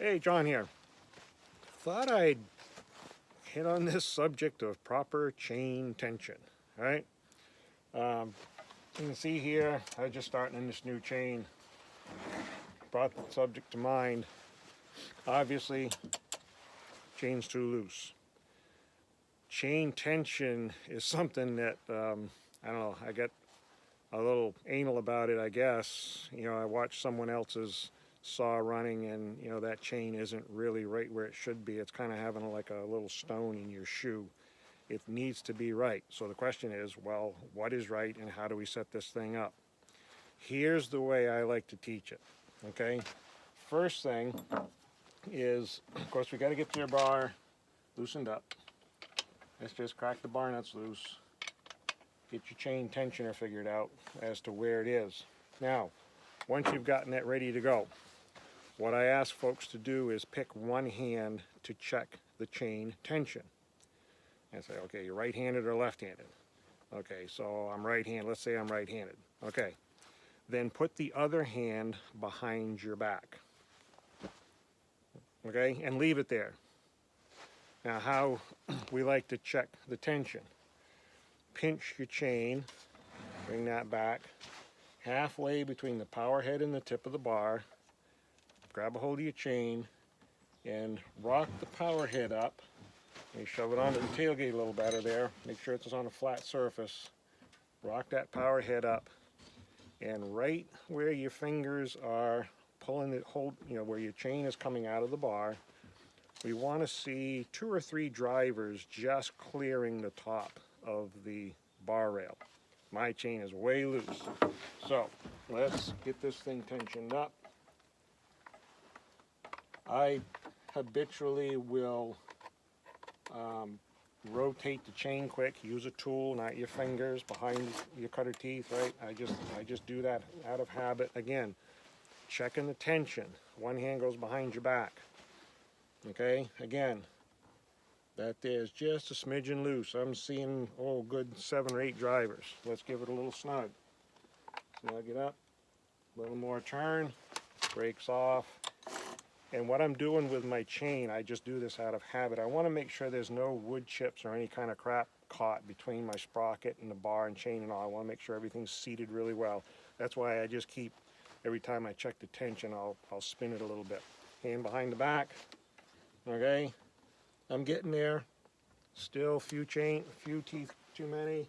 Hey, John here. Thought I'd hit on this subject of proper chain tension, right? You can see here, I just starting in this new chain, brought the subject to mind. Obviously, chain's too loose. Chain tension is something that, I don't know, I get a little anal about it, I guess. You know, I watch someone else's saw running and, you know, that chain isn't really right where it should be. It's kind of having like a little stone in your shoe. It needs to be right. So the question is, well, what is right and how do we set this thing up? Here's the way I like to teach it, okay? First thing is, of course, we got to get your bar loosened up. Let's just crack the bar nuts loose. Get your chain tensioner figured out as to where it is. Now, once you've gotten that ready to go, what I ask folks to do is pick one hand to check the chain tension. And say, okay, you're right-handed or left-handed? Okay, so I'm right-handed. Let's say I'm right-handed. Okay. Then put the other hand behind your back. Okay, and leave it there. Now, how we like to check the tension. Pinch your chain, bring that back halfway between the power head and the tip of the bar. Grab a hold of your chain and rock the power head up. You shove it onto the tailgate a little better there. Make sure it's on a flat surface. Rock that power head up, and right where your fingers are pulling it, where your chain is coming out of the bar, we want to see 2 or 3 drivers just clearing the top of the bar rail. My chain is way loose. So let's get this thing tensioned up. I habitually will rotate the chain quick. Use a tool, not your fingers behind your cutter teeth, right? I just do that out of habit. Again, checking the tension. One hand goes behind your back. Okay, again, that there's just a smidgen loose. I'm seeing, good 7 or 8 drivers. Let's give it a little snug. Snug it up, a little more turn, breaks off. And what I'm doing with my chain, I just do this out of habit. I want to make sure there's no wood chips or any kind of crap caught between my sprocket and the bar and chain and all. I want to make sure everything's seated really well. That's why I just keep, every time I check the tension, I'll spin it a little bit. Hand behind the back. Okay, I'm getting there. Still few teeth too many.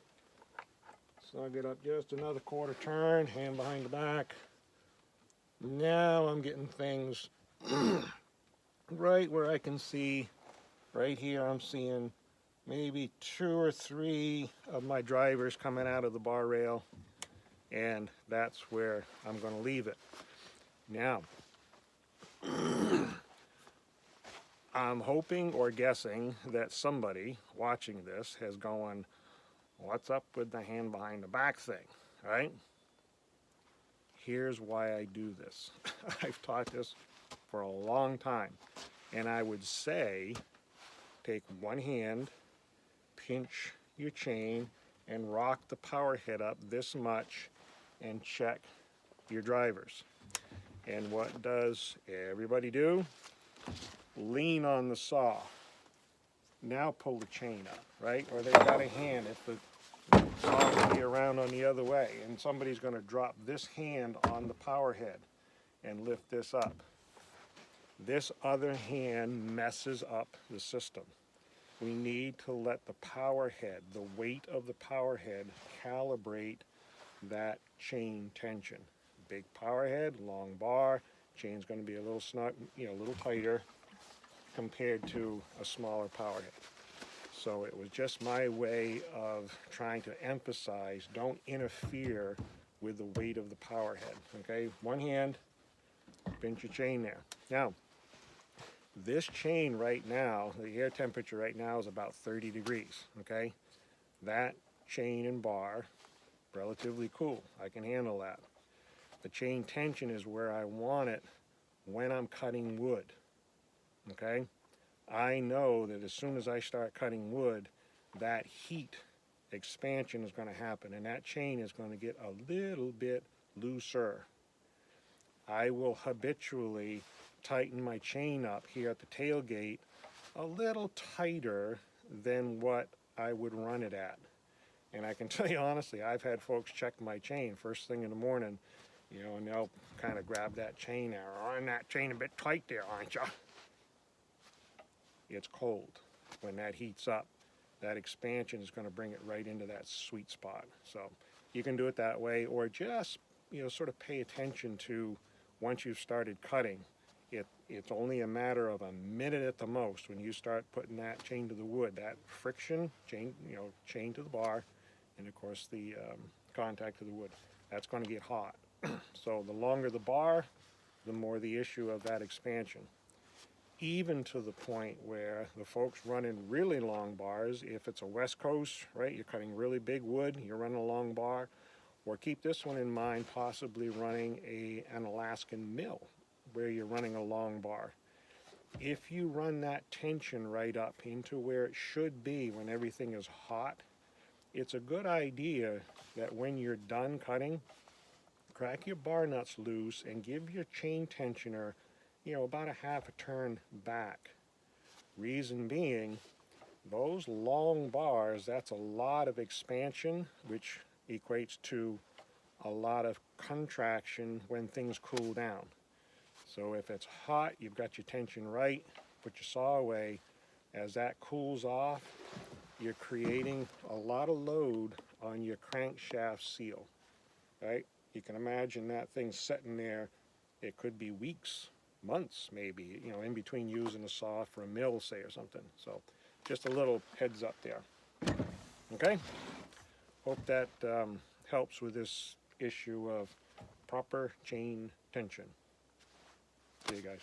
Snug it up just another quarter turn. Hand behind the back. Now I'm getting things right where I can see. Right here I'm seeing maybe 2 or 3 of my drivers coming out of the bar rail, and that's where I'm going to leave it. Now, I'm hoping or guessing that somebody watching this has gone, what's up with the hand behind the back thing, right? Here's why I do this. I've taught this for a long time, and I would say take one hand, pinch your chain, and rock the power head up this much and check your drivers. And what does everybody do? Lean on the saw. Now pull the chain up, right? Or they've got a hand if the saw will be around on the other way, and somebody's going to drop this hand on the power head and lift this up. This other hand messes up the system. We need to let the power head, the weight of the power head, calibrate that chain tension. Big power head, long bar, chain's going to be a little snug, a little tighter compared to a smaller power head. So it was just my way of trying to emphasize, don't interfere with the weight of the power head. Okay, one hand, pinch your chain there. Now, this chain right now, the air temperature right now is about 30 degrees, okay? That chain and bar, relatively cool. I can handle that. The chain tension is where I want it when I'm cutting wood, okay? I know that as soon as I start cutting wood, that heat expansion is going to happen, and that chain is going to get a little bit looser. I will habitually tighten my chain up here at the tailgate a little tighter than what I would run it at. And I can tell you honestly, I've had folks check my chain first thing in the morning, and they'll kind of grab that chain there. "Run that chain a bit tight there, aren't you?" It's cold. When that heats up, that expansion is going to bring it right into that sweet spot. So you can do it that way, or just, sort of pay attention to, once you've started cutting, it's only a matter of a minute at the most when you start putting that chain to the wood, that friction, chain to the bar, and of course the contact to the wood. That's going to get hot. So the longer the bar, the more the issue of that expansion. Even to the point where the folks running really long bars, if it's a West Coast, right, you're cutting really big wood, you're running a long bar, or keep this one in mind, possibly running an Alaskan mill where you're running a long bar. If you run that tension right up into where it should be when everything is hot, it's a good idea that when you're done cutting, crack your bar nuts loose and give your chain tensioner, about a half a turn back. Reason being, those long bars, that's a lot of expansion, which equates to a lot of contraction when things cool down. So if it's hot, you've got your tension right, put your saw away. As that cools off, you're creating a lot of load on your crankshaft seal, right? You can imagine that thing sitting there. It could be weeks, months maybe, in between using a saw for a mill, say, or something. So just a little heads up there. Okay? Hope that helps with this issue of proper chain tension. See you guys.